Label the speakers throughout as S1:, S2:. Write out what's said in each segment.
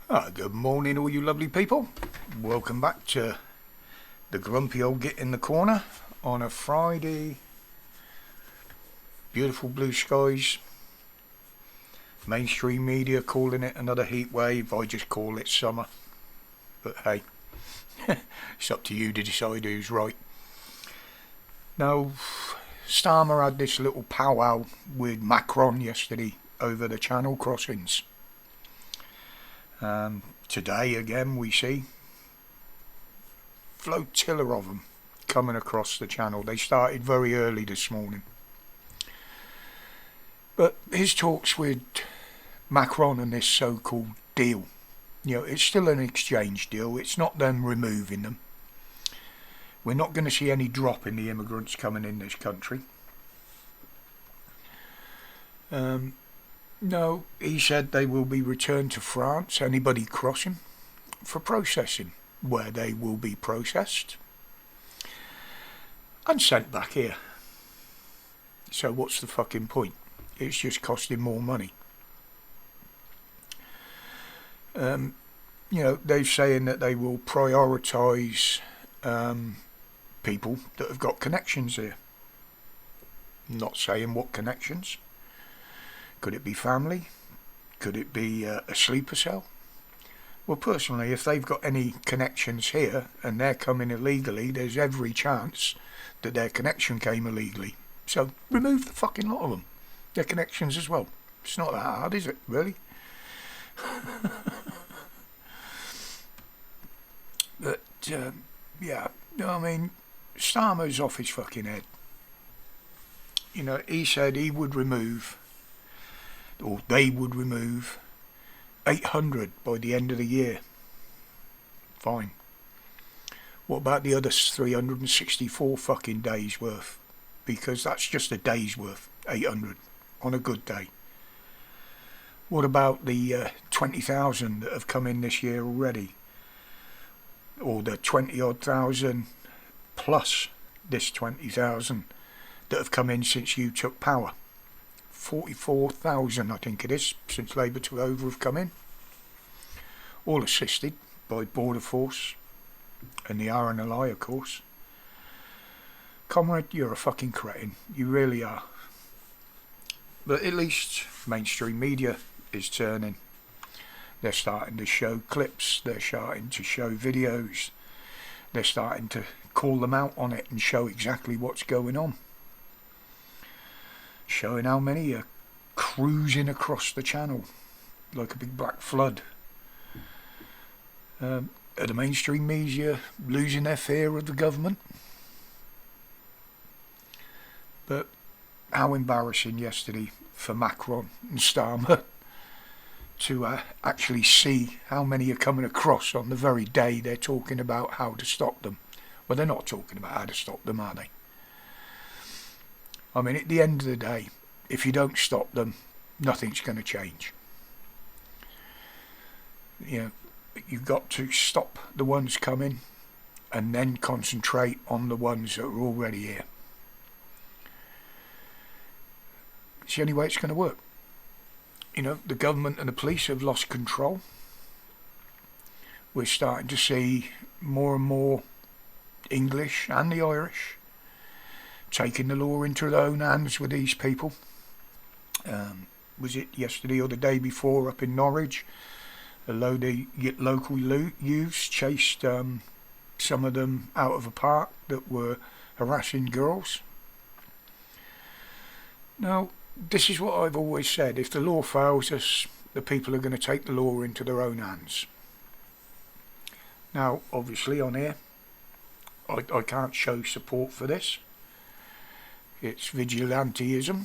S1: Good morning, all you lovely people. Welcome back to the grumpy old git in the corner on a Friday. Beautiful blue skies. Mainstream media calling it another heat wave. I just call it summer. But hey, it's up to you to decide who's right. Now, Starmer had this little powwow with Macron yesterday over the Channel crossings. Today again we see flotilla of them coming across the channel. They started very early this morning. But his talks with Macron and this so-called deal, it's still an exchange deal. It's not them removing them. We're not going to see any drop in the immigrants coming in this country. No, he said they will be returned to France, anybody crossing, for processing, where they will be processed and sent back here. So what's the fucking point? It's just costing more money. They're saying that they will prioritise people that have got connections here. Not saying what connections. Could it be family? Could it be a sleeper cell? Well, personally, if they've got any connections here and they're coming illegally, there's every chance that their connection came illegally. So remove the fucking lot of them. Their connections as well. It's not that hard, is it, really? But, Starmer's off his fucking head. He said he would remove, or they would remove 800 by the end of the year. Fine. What about the other 364 fucking days worth? Because that's just a day's worth, 800 on a good day. What about the 20,000 that have come in this year already? Or the 20-odd thousand plus this 20,000 that have come in since you took power? 44,000 I think it is since Labour took over have come in, all assisted by Border Force and the RNLI, of course. Comrade, you're a fucking cretin, you really are. But at least mainstream media is turning. They're starting to show clips, they're starting to show videos, they're starting to call them out on it and show exactly what's going on. Showing how many are cruising across the channel like a big black flood. Are the mainstream media losing their fear of the government? But how embarrassing yesterday for Macron and Starmer to actually see how many are coming across on the very day they're talking about how to stop them. Well, they're not talking about how to stop them, are they? I mean, at the end of the day, if you don't stop them, nothing's going to change. You've got to stop the ones coming and then concentrate on the ones that are already here. It's the only way it's going to work. The government and the police have lost control. We're starting to see more and more English and the Irish taking the law into their own hands with these people. Was it yesterday or the day before up in Norwich? A load of local youths chased some of them out of a park that were harassing girls. Now, this is what I've always said. If the law fails us, the people are going to take the law into their own hands. Now, obviously on here, I can't show support for this. It's vigilanteism.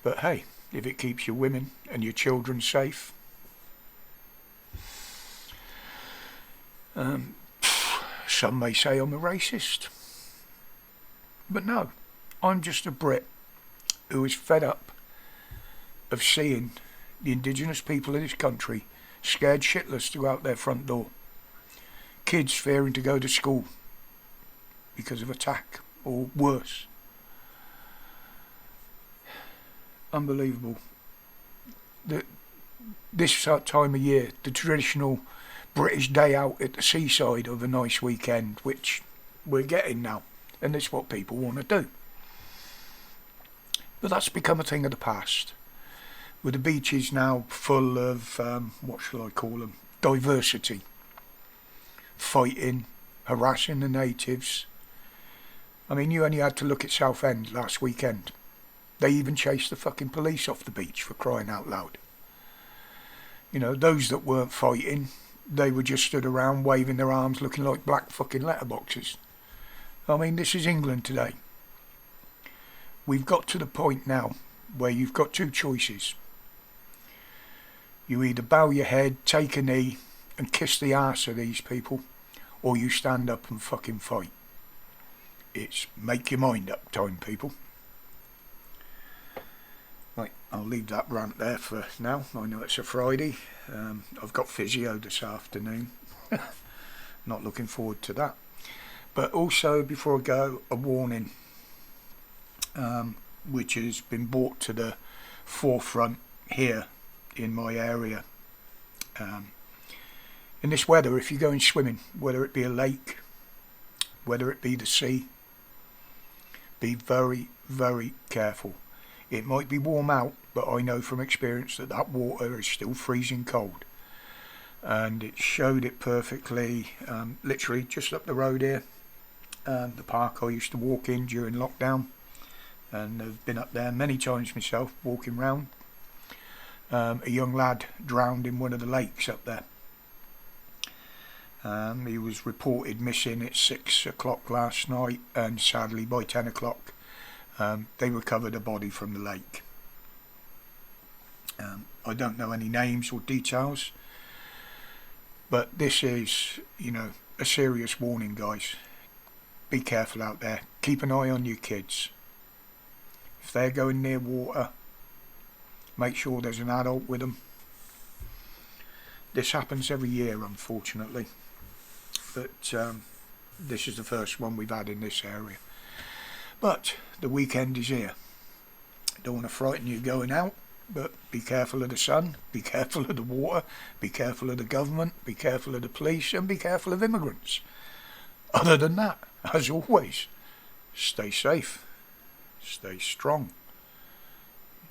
S1: But hey, if it keeps your women and your children safe, some may say I'm a racist. But no, I'm just a Brit who is fed up of seeing the indigenous people in this country scared shitless to go out their front door. Kids fearing to go to school because of attack or worse. Unbelievable. this time of year, the traditional British day out at the seaside of a nice weekend, which we're getting now, and it's what people want to do. But that's become a thing of the past, with the beaches now full of, what shall I call them, diversity, fighting, harassing the natives. I mean, you only had to look at Southend last weekend. They even chased the fucking police off the beach, for crying out loud. You know, those that weren't fighting, they were just stood around waving their arms looking like black fucking letterboxes. I mean, this is England today. We've got to the point now where you've got two choices. You either bow your head, take a knee and kiss the arse of these people, or you stand up and fucking fight. It's make your mind up time, people. Right, I'll leave that rant there for now. I know it's a Friday. I've got physio this afternoon. Not looking forward to that. But also, before I go, a warning, which has been brought to the forefront here in my area. In this weather, if you're going swimming, whether it be a lake, whether it be the sea, be very, very careful. It might be warm out, but I know from experience that that water is still freezing cold. And it showed it perfectly, literally just up the road here. The park I used to walk in during lockdown, and I've been up there many times myself, walking round. A young lad drowned in one of the lakes up there. He was reported missing at 6 o'clock last night, and sadly by 10 o'clock they recovered a body from the lake. I don't know any names or details, but this is, you know, a serious warning, guys. Be careful out there. Keep an eye on your kids. If they're going near water, make sure there's an adult with them. This happens every year, unfortunately, but this is the first one we've had in this area. But the weekend is here. Don't want to frighten you going out, but be careful of the sun, be careful of the water, be careful of the government, be careful of the police, and be careful of immigrants. Other than that, as always, stay safe, stay strong,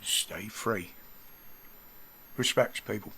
S1: stay free. Respects, people.